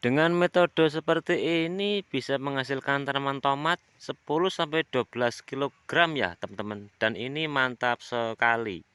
Dengan metode seperti ini bisa menghasilkan tanaman tomat 10-12 kilogram ya teman-teman. Dan ini mantap sekali.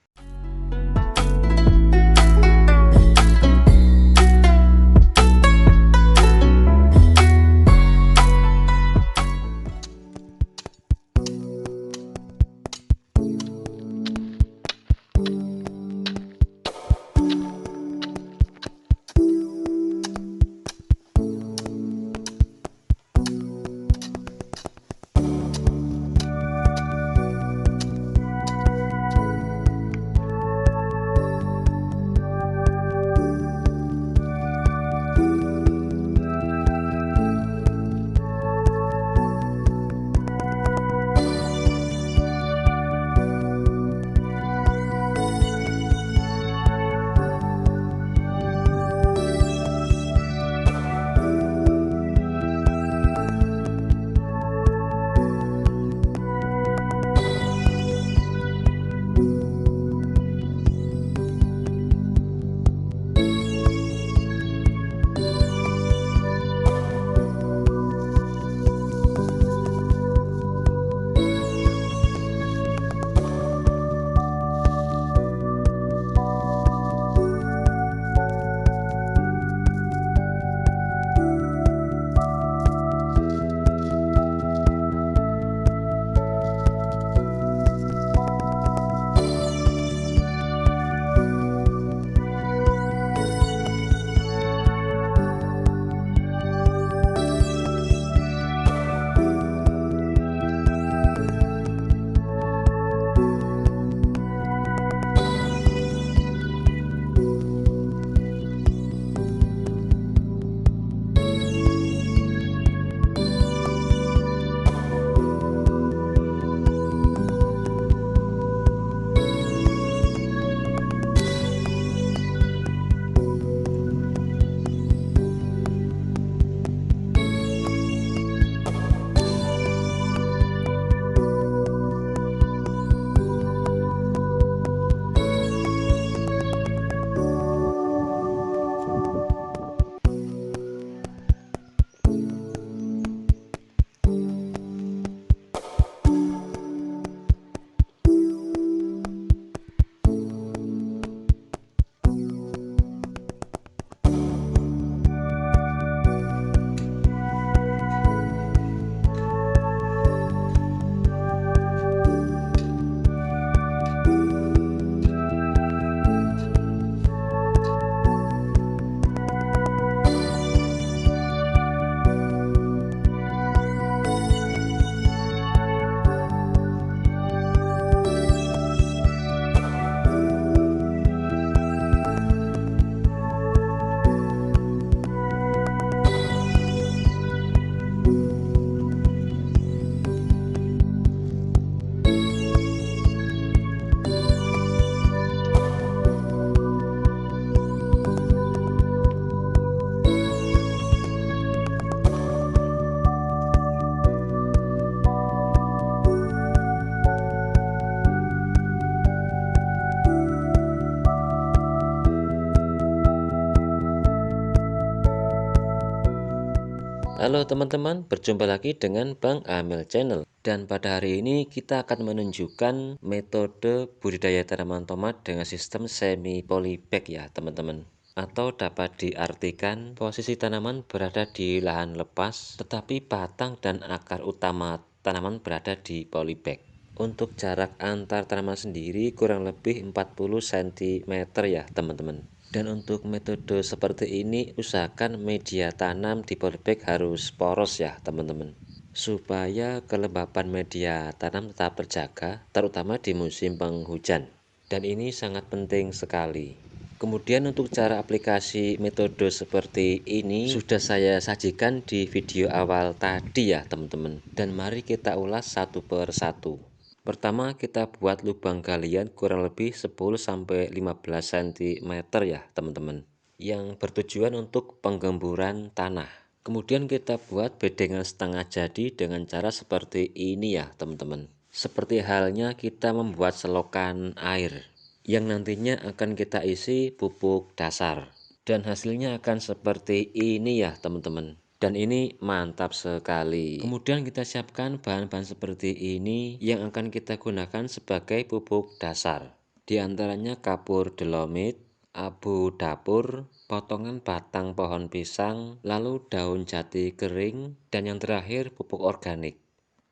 Halo teman-teman, berjumpa lagi dengan Bang Amel Channel. Dan pada hari ini kita akan menunjukkan metode budidaya tanaman tomat dengan sistem semi polybag ya teman-teman. Atau dapat diartikan posisi tanaman berada di lahan lepas, tetapi batang dan akar utama tanaman berada di polybag. Untuk jarak antar tanaman sendiri kurang lebih 40 cm ya teman-teman. Dan untuk metode seperti ini usahakan media tanam di polybag harus poros ya teman-teman, supaya kelembapan media tanam tetap terjaga terutama di musim penghujan, dan ini sangat penting sekali. Kemudian untuk cara aplikasi metode seperti ini sudah saya sajikan di video awal tadi ya teman-teman, dan mari kita ulas satu per satu. Pertama, kita buat lubang galian kurang lebih 10-15 cm ya teman-teman, yang bertujuan untuk penggemburan tanah. Kemudian kita buat bedengan setengah jadi dengan cara seperti ini ya teman-teman. Seperti halnya kita membuat selokan air yang nantinya akan kita isi pupuk dasar. Dan hasilnya akan seperti ini ya teman-teman. Dan ini mantap sekali. Kemudian kita siapkan bahan-bahan seperti ini yang akan kita gunakan sebagai pupuk dasar. Di antaranya kapur dolomit, abu dapur, potongan batang pohon pisang, lalu daun jati kering, dan yang terakhir pupuk organik.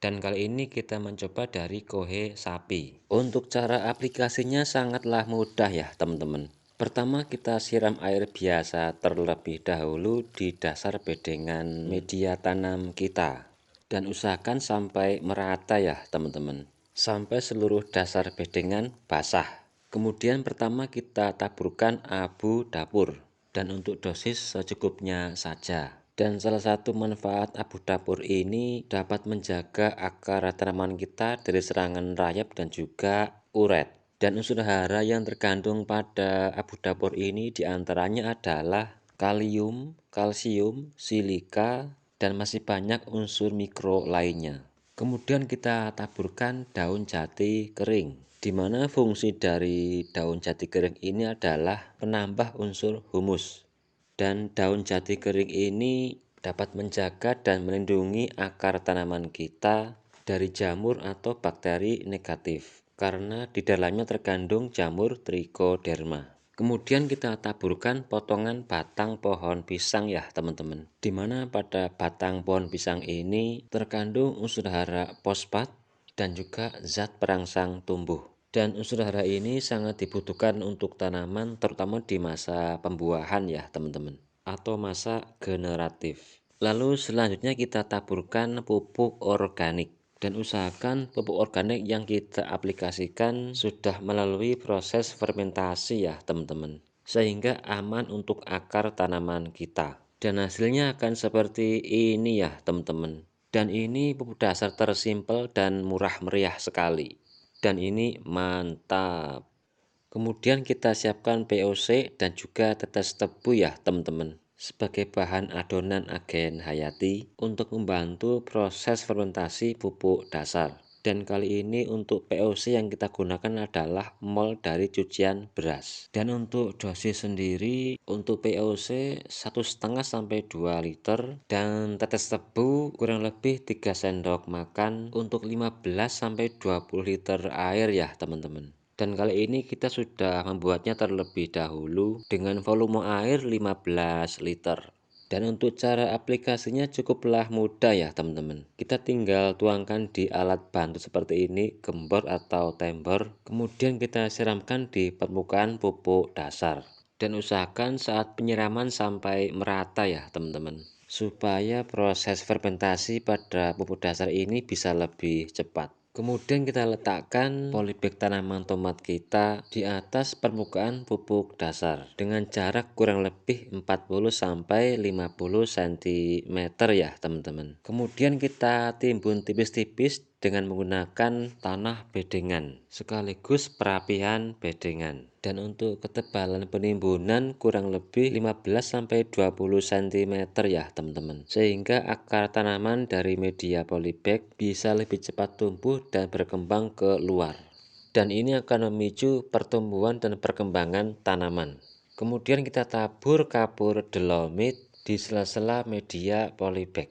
Dan kali ini kita mencoba dari kohe sapi. Untuk cara aplikasinya sangatlah mudah ya teman-teman. Pertama kita siram air biasa terlebih dahulu di dasar bedengan media tanam kita. Dan usahakan sampai merata ya teman-teman. Sampai seluruh dasar bedengan basah. Kemudian pertama kita taburkan abu dapur. Dan untuk dosis secukupnya saja. Dan salah satu manfaat abu dapur ini dapat menjaga akar tanaman kita dari serangan rayap dan juga uret. Dan unsur hara yang terkandung pada abu dapur ini diantaranya adalah kalium, kalsium, silika, dan masih banyak unsur mikro lainnya. Kemudian kita taburkan daun jati kering, di mana fungsi dari daun jati kering ini adalah penambah unsur humus. Dan daun jati kering ini dapat menjaga dan melindungi akar tanaman kita dari jamur atau bakteri negatif karena di dalamnya terkandung jamur trichoderma. Kemudian kita taburkan potongan batang pohon pisang ya teman-teman. Di mana pada batang pohon pisang ini terkandung unsur hara fosfat dan juga zat perangsang tumbuh. Dan unsur hara ini sangat dibutuhkan untuk tanaman terutama di masa pembuahan ya teman-teman, atau masa generatif. Lalu selanjutnya kita taburkan pupuk organik. Dan usahakan pupuk organik yang kita aplikasikan sudah melalui proses fermentasi ya teman-teman, sehingga aman untuk akar tanaman kita. Dan hasilnya akan seperti ini ya teman-teman. Dan ini pupuk dasar tersimpel dan murah meriah sekali. Dan ini mantap. Kemudian kita siapkan POC dan juga tetes tebu ya teman-teman, sebagai bahan adonan agen hayati untuk membantu proses fermentasi pupuk dasar. Dan kali ini untuk POC yang kita gunakan adalah mol dari cucian beras. Dan untuk dosis sendiri untuk POC 1,5 sampai 2 liter dan tetes tebu kurang lebih 3 sendok makan untuk 15 sampai 20 liter air ya teman-teman. Dan kali ini kita sudah membuatnya terlebih dahulu dengan volume air 15 liter. Dan untuk cara aplikasinya cukuplah mudah ya teman-teman. Kita tinggal tuangkan di alat bantu seperti ini, gembor atau tembor. Kemudian kita siramkan di permukaan pupuk dasar. Dan usahakan saat penyiraman sampai merata ya teman-teman, supaya proses fermentasi pada pupuk dasar ini bisa lebih cepat. Kemudian kita letakkan polybag tanaman tomat kita di atas permukaan pupuk dasar dengan jarak kurang lebih 40 sampai 50 cm ya teman-teman. Kemudian kita timbun tipis-tipis dengan menggunakan tanah bedengan sekaligus perapian bedengan. Dan untuk ketebalan penimbunan kurang lebih 15 sampai 20 cm ya teman-teman. Sehingga akar tanaman dari media polybag bisa lebih cepat tumbuh dan berkembang ke luar. Dan ini akan memicu pertumbuhan dan perkembangan tanaman. Kemudian kita tabur kapur dolomit di sela-sela media polybag.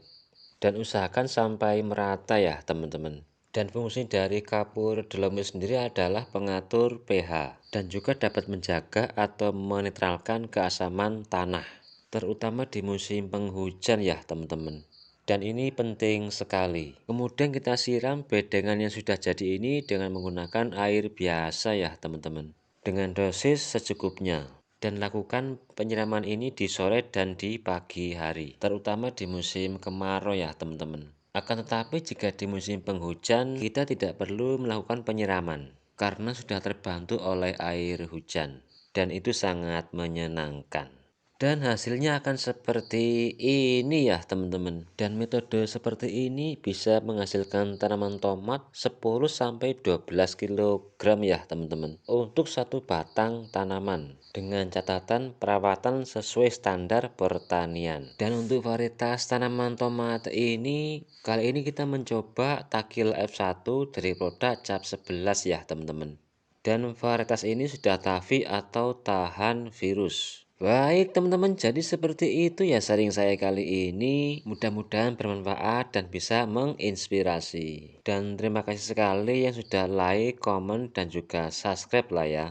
Dan usahakan sampai merata ya teman-teman. Dan fungsi dari kapur dolomit sendiri adalah pengatur pH dan juga dapat menjaga atau menetralkan keasaman tanah, terutama di musim penghujan ya teman-teman. Dan ini penting sekali. Kemudian kita siram bedengan yang sudah jadi ini dengan menggunakan air biasa ya teman-teman, dengan dosis secukupnya. Dan lakukan penyiraman ini di sore dan di pagi hari, terutama di musim kemarau ya teman-teman. Akan tetapi jika di musim penghujan kita tidak perlu melakukan penyiraman karena sudah terbantu oleh air hujan, dan itu sangat menyenangkan. Dan hasilnya akan seperti ini ya teman-teman. Dan metode seperti ini bisa menghasilkan tanaman tomat 10 sampai 12 kg ya teman-teman untuk satu batang tanaman, dengan catatan perawatan sesuai standar pertanian. Dan untuk varietas tanaman tomat ini, kali ini kita mencoba Takil F1 dari produk Cap 11 ya teman-teman. Dan varietas ini sudah tafi atau tahan virus. Baik teman-teman, jadi seperti itu ya sharing saya kali ini. Mudah-mudahan bermanfaat dan bisa menginspirasi. Dan terima kasih sekali yang sudah like, komen, dan juga subscribe lah ya.